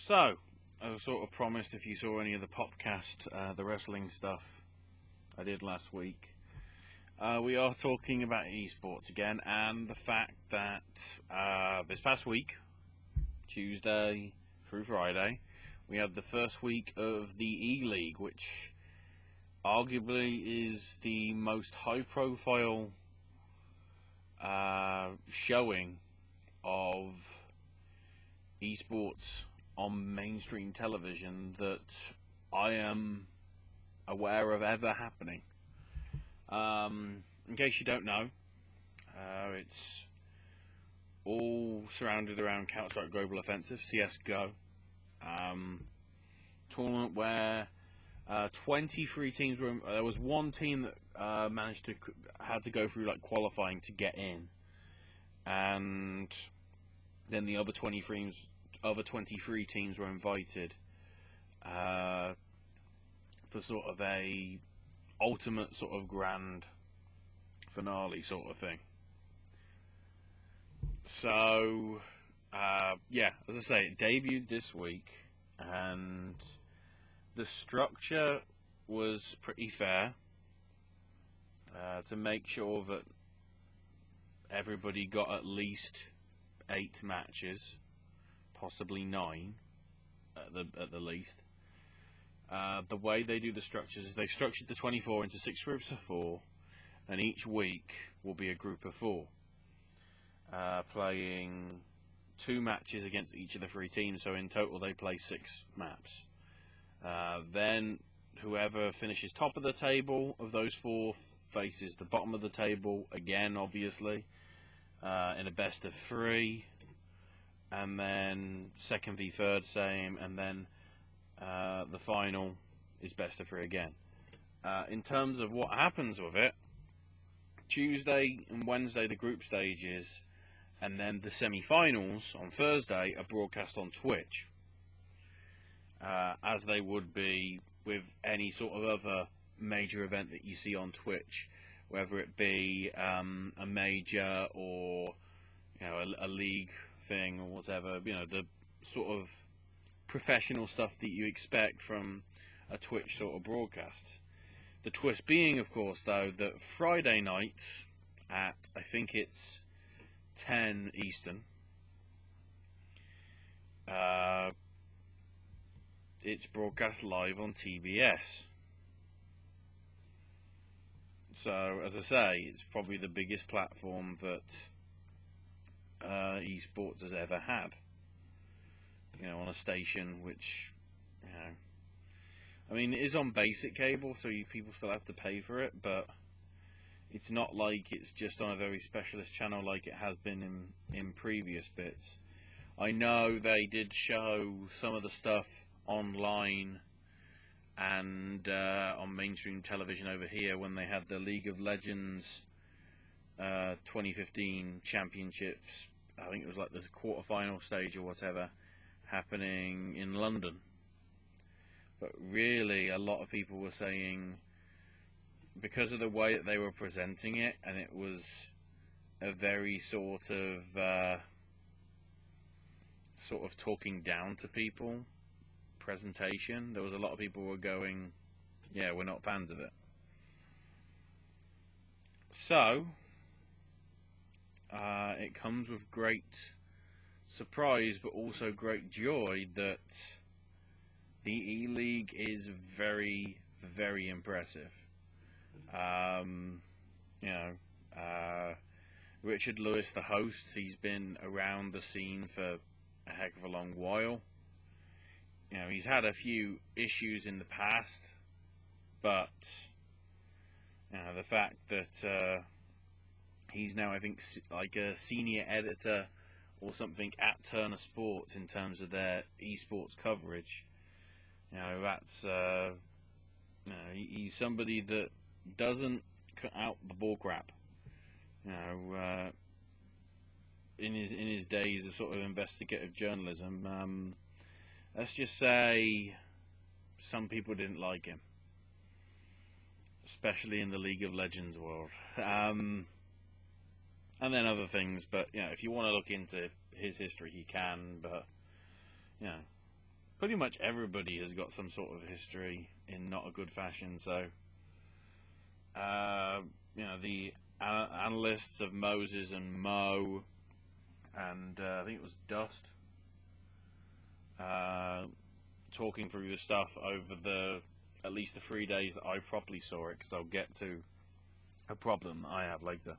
So, as I sort of promised, if you saw any of the podcast, the wrestling stuff I did last week, we are talking about eSports again, and the fact that this past week, Tuesday through Friday, we had the first week of the ELeague, which arguably is the most high-profile showing of eSports on mainstream television that I am aware of ever happening. In case you don't know, it's all surrounded around Counter-Strike Global Offensive, CSGO, tournament where 23 teams were. There was one team that had to go through like qualifying to get in, and then the other 23 teams were invited for sort of a ultimate sort of grand finale sort of thing. So yeah, as I say, it debuted this week, and the structure was pretty fair to make sure that everybody got at least 8 matches, possibly 9 at the least. The way they do the structures is they structured the 24 into 6 groups of 4, and each week will be a group of 4, playing 2 matches against each of the 3 teams, so in total they play 6 maps. Then whoever finishes top of the table of those 4 faces the bottom of the table again, obviously, in a best of 3, and then second v third same, and then the final is best of 3 again. In terms of what happens with it, Tuesday and Wednesday the group stages, and then the semi-finals on Thursday are broadcast on Twitch, as they would be with any sort of other major event that you see on Twitch, whether it be a major or a league thing or whatever, the sort of professional stuff that you expect from a Twitch sort of broadcast. The twist being, of course, though, that Friday night at, I think it's 10 Eastern, it's broadcast live on TBS. So, as I say, it's probably the biggest platform that eSports has ever had. On a station which, I mean, it is on basic cable, so people still have to pay for it, but it's not like it's just on a very specialist channel like it has been in previous bits. I know they did show some of the stuff online and on mainstream television over here when they had the League of Legends 2015 championships. I think it was like the quarterfinal stage or whatever, happening in London. But really, a lot of people were saying, because of the way that they were presenting it, and it was a very sort of talking down to people presentation, there was a lot of people who were going, yeah, we're not fans of it. So it comes with great surprise, but also great joy, that the ELeague is very, very impressive. Richard Lewis, the host, he's been around the scene for a heck of a long while. He's had a few issues in the past, but the fact that he's now, I think, like a senior editor or something at Turner Sports in terms of their eSports coverage, that's he's somebody that doesn't cut out the bull crap. In his days of sort of investigative journalism, let's just say some people didn't like him, especially in the League of Legends world. And then other things, but if you want to look into his history, he can. But pretty much everybody has got some sort of history in not a good fashion. So, the analysts of Moses and Mo, and I think it was Dust, talking through the stuff over at least the 3 days that I properly saw it, because I'll get to a problem that I have later.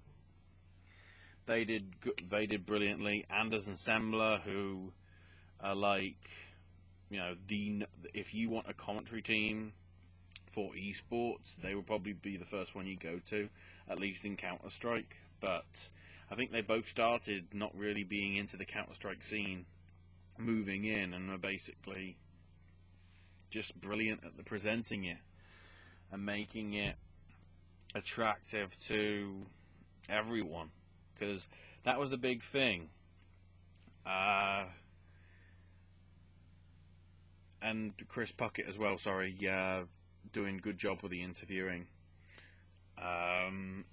They did brilliantly. Anders and Semmler, who are like, if you want a commentary team for eSports, they will probably be the first one you go to, at least in Counter-Strike. But I think they both started not really being into the Counter-Strike scene, moving in, and are basically just brilliant at presenting it and making it attractive to everyone, because that was the big thing. And Chris Puckett as well, doing good job with the interviewing. The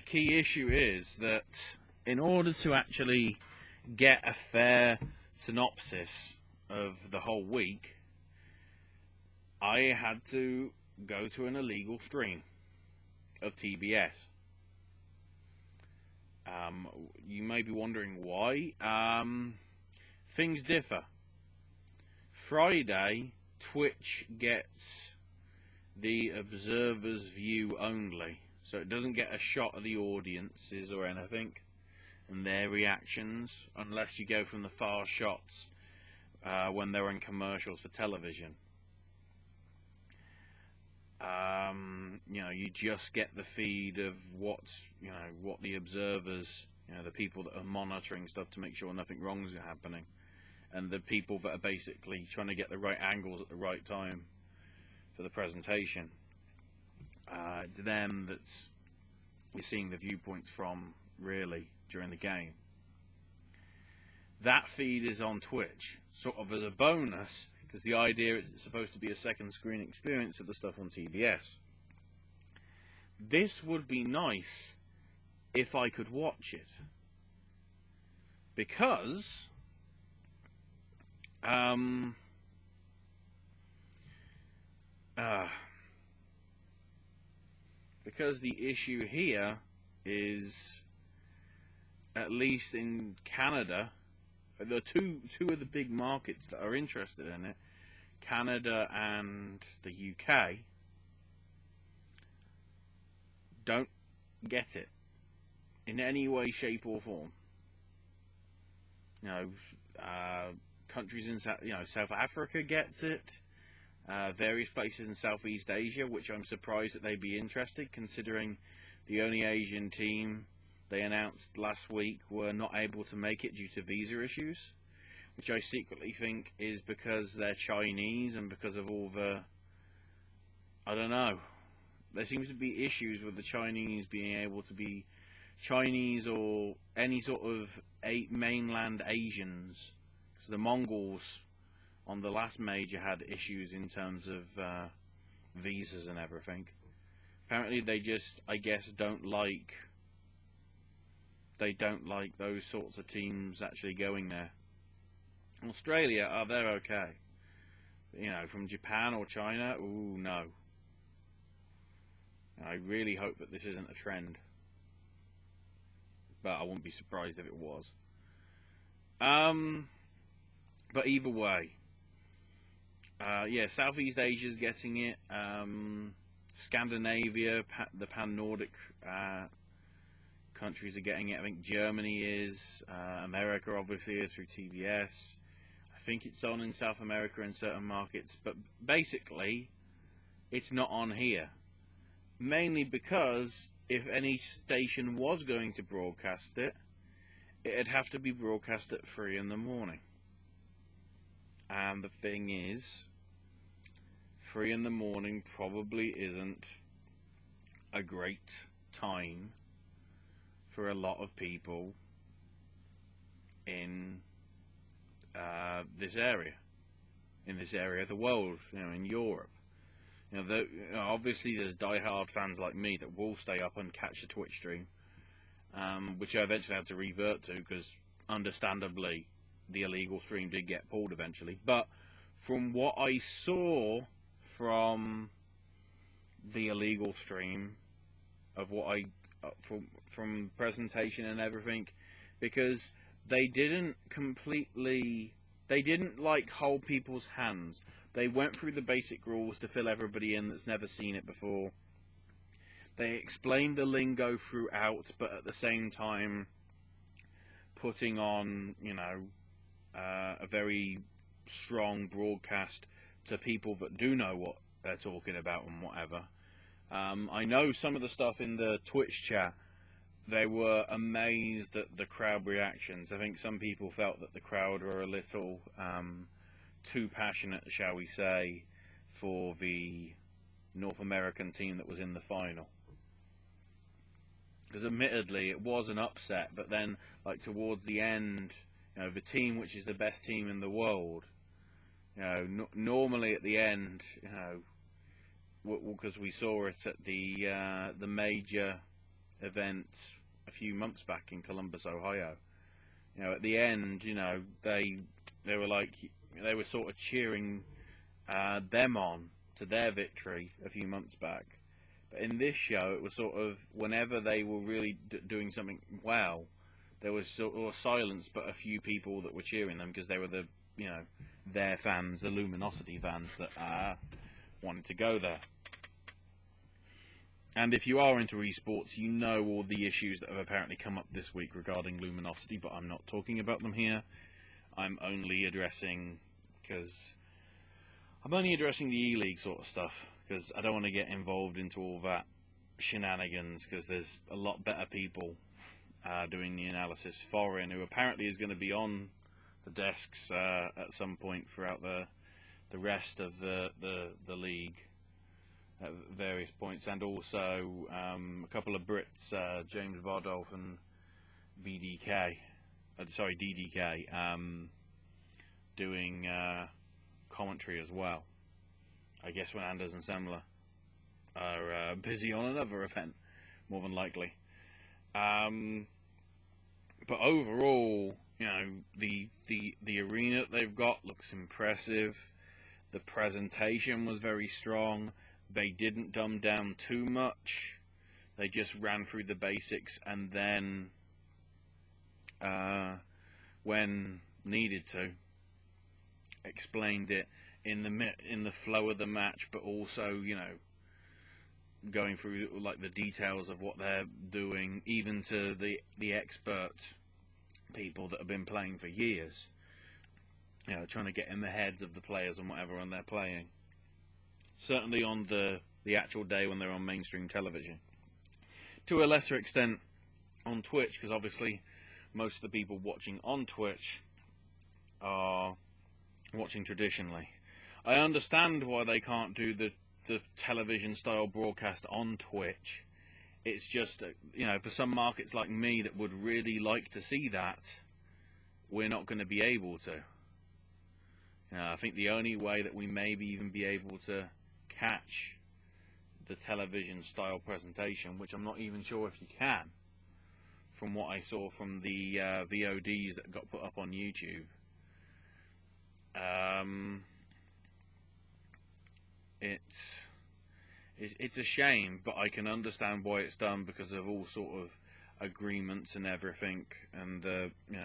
key issue is that in order to actually get a fair synopsis of the whole week, I had to go to an illegal stream of TBS. You may be wondering why. Things differ. Friday, Twitch gets the observer's view only, so it doesn't get a shot of the audiences or anything and their reactions, unless you go from the far shots when they're in commercials for television. You just get the feed of what the observers, the people that are monitoring stuff to make sure nothing wrong is happening, and the people that are basically trying to get the right angles at the right time for the presentation. It's them that's you're seeing the viewpoints from, really, during the game. That feed is on Twitch, sort of as a bonus, because the idea is it's supposed to be a second screen experience of the stuff on TBS. This would be nice if I could watch it, because the issue here is, at least in Canada, the two of the big markets that are interested in it, Canada and the UK, don't get it in any way, shape or form. Countries in South Africa gets it, various places in Southeast Asia, which I'm surprised that they'd be interested, considering the only Asian team they announced last week were not able to make it due to visa issues, which I secretly think is because they're Chinese and because of all the, I don't know, there seems to be issues with the Chinese being able to be Chinese or any sort of mainland Asians, because the Mongols on the last major had issues in terms of visas and everything. Apparently they just, I guess, don't like those sorts of teams actually going there. Australia, they're okay. From Japan or China, ooh, no. I really hope that this isn't a trend, but I wouldn't be surprised if it was. But either way, Southeast Asia's getting it. Scandinavia, the pan-Nordic countries are getting it. I think Germany is. America obviously is through TBS. I think it's on in South America in certain markets, but basically it's not on here. Mainly because if any station was going to broadcast it, it'd have to be broadcast at 3 in the morning. And the thing is, 3 in the morning probably isn't a great time for a lot of people in this area of the world, in Europe. Obviously there's die-hard fans like me that will stay up and catch the Twitch stream, which I eventually had to revert to because, understandably, the illegal stream did get pulled eventually. But from what I saw from the illegal stream of what I from presentation and everything, because they didn't like hold people's hands. They went through the basic rules to fill everybody in that's never seen it before. They explained the lingo throughout, but at the same time putting on, a very strong broadcast to people that do know what they're talking about and whatever. I know some of the stuff in the Twitch chat, they were amazed at the crowd reactions. I think some people felt that the crowd were a little too passionate, shall we say, for the North American team that was in the final. Because admittedly, it was an upset, but then, like, towards the end, the team which is the best team in the world, normally at the end, because we saw it at the major event a few months back in Columbus, Ohio. At the end, they were sort of cheering them on to their victory a few months back. But in this show, it was sort of whenever they were really doing something well, there was sort of silence, but a few people that were cheering them because they were their fans, the Luminosity fans that wanted to go there. And if you are into esports, you know all the issues that have apparently come up this week regarding Luminosity, but I'm not talking about them here. I'm only addressing the ELeague sort of stuff, because I don't want to get involved into all that shenanigans, because there's a lot better people doing the analysis. Foreign, who apparently is going to be on the desks at some point throughout the rest of the league at various points, and also a couple of Brits, James Bardolph and DDK, doing commentary as well. I guess when Anders and Semler are busy on another event, more than likely. But overall, the arena that they've got looks impressive. The presentation was very strong. They didn't dumb down too much. They just ran through the basics, and then, when needed to, explained it in the flow of the match, but also, going through like the details of what they're doing, even to the expert people that have been playing for years. Trying to get in the heads of the players and whatever, and they're playing. Certainly on the actual day when they're on mainstream television. To a lesser extent on Twitch, because obviously most of the people watching on Twitch are watching traditionally. I understand why they can't do the television style broadcast on Twitch. It's just, for some markets like me that would really like to see that, we're not going to be able to. I think the only way that we maybe even be able to catch the television style presentation, which I'm not even sure if you can, from what I saw from the VODs that got put up on YouTube. It's a shame, but I can understand why it's done because of all sort of agreements and everything, and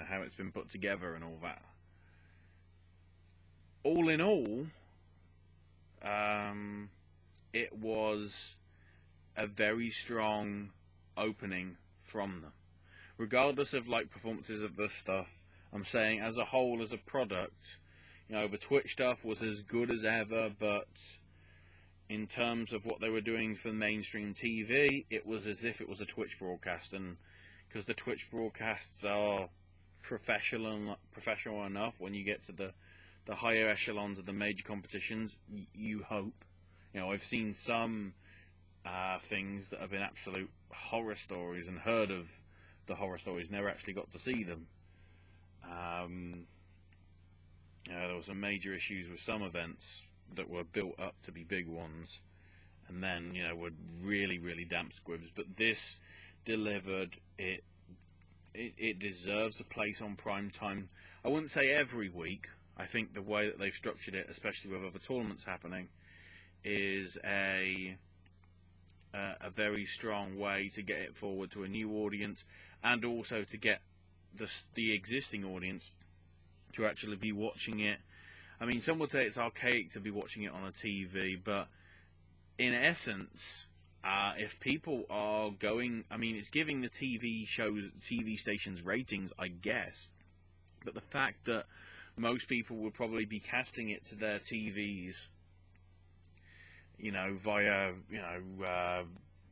how it's been put together and all that. All in all, it was a very strong opening from them. Regardless of performances of this stuff, I'm saying as a whole, as a product, the Twitch stuff was as good as ever, but in terms of what they were doing for mainstream TV, it was as if it was a Twitch broadcast, and because the Twitch broadcasts are professional enough when you get to the higher echelons of the major competitions, you hope. I've seen some things that have been absolute horror stories and heard of the horror stories, never actually got to see them. There were some major issues with some events that were built up to be big ones, and then, were really, really damp squibs. But this delivered it deserves a place on prime time. I wouldn't say every week. I think the way that they've structured it, especially with other tournaments happening, is a very strong way to get it forward to a new audience, and also to get the existing audience to actually be watching it. I mean, some would say it's archaic to be watching it on a TV, but in essence, if people are going, I mean, it's giving the TV stations ratings, I guess, but the fact that most people would probably be casting it to their TVs, via,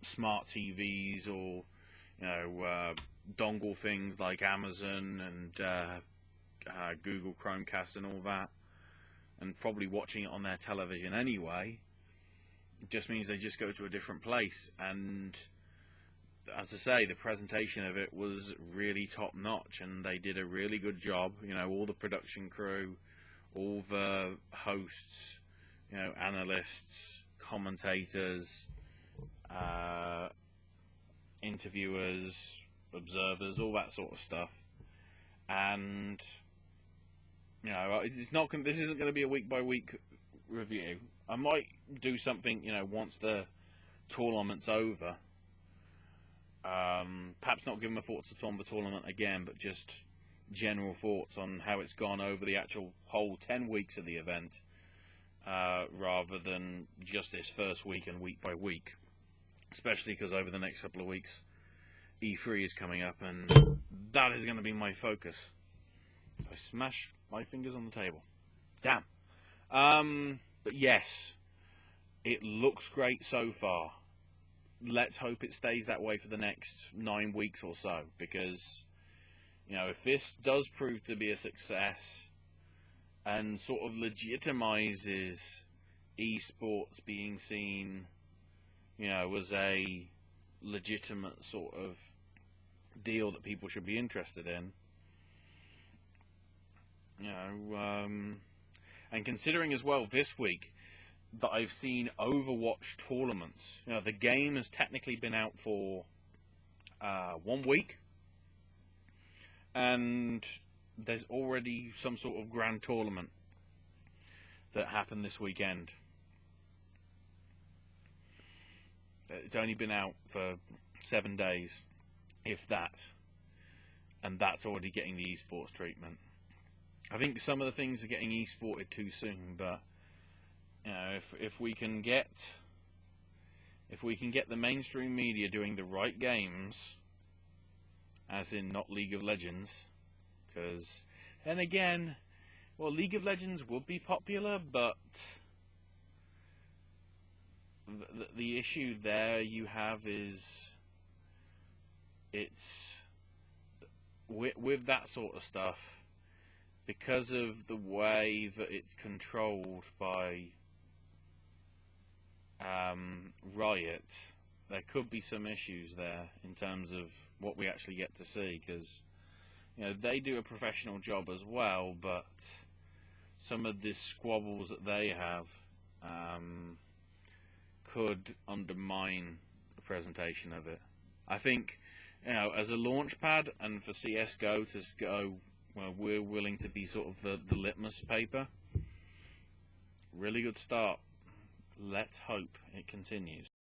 smart TVs, or, dongle things like Amazon and Google Chromecast and all that, and probably watching it on their television anyway. It just means they just go to a different place. And as I say, the presentation of it was really top notch, and they did a really good job. All the production crew, all the hosts, analysts, commentators, interviewers, observers, all that sort of stuff. And it's not. This isn't going to be a week by week review. I might do something, once the tournament's over. Perhaps not give my thoughts on the tournament again, but just general thoughts on how it's gone over the actual whole 10 weeks of the event, rather than just this first week and week by week. Especially because over the next couple of weeks, E3 is coming up, and that is going to be my focus. I smash my fingers on the table. Damn. But yes, it looks great so far. Let's hope it stays that way for the next 9 weeks or so, because, if this does prove to be a success and sort of legitimizes eSports being seen, as a legitimate sort of deal that people should be interested in, and considering as well this week that I've seen Overwatch tournaments. The game has technically been out for 1 week, and there's already some sort of grand tournament that happened this weekend. It's only been out for 7 days, if that, and that's already getting the eSports treatment. I think some of the things are getting eSported too soon, but if we can get the mainstream media doing the right games, as in not League of Legends, because then again, well, League of Legends would be popular, but the issue there you have is it's with that sort of stuff, because of the way that it's controlled by Riot, there could be some issues there in terms of what we actually get to see, because they do a professional job as well, but some of the squabbles that they have could undermine the presentation of it. I think, as a launch pad, and for CSGO to go, well, we're willing to be sort of the litmus paper. Really good start. Let's hope it continues.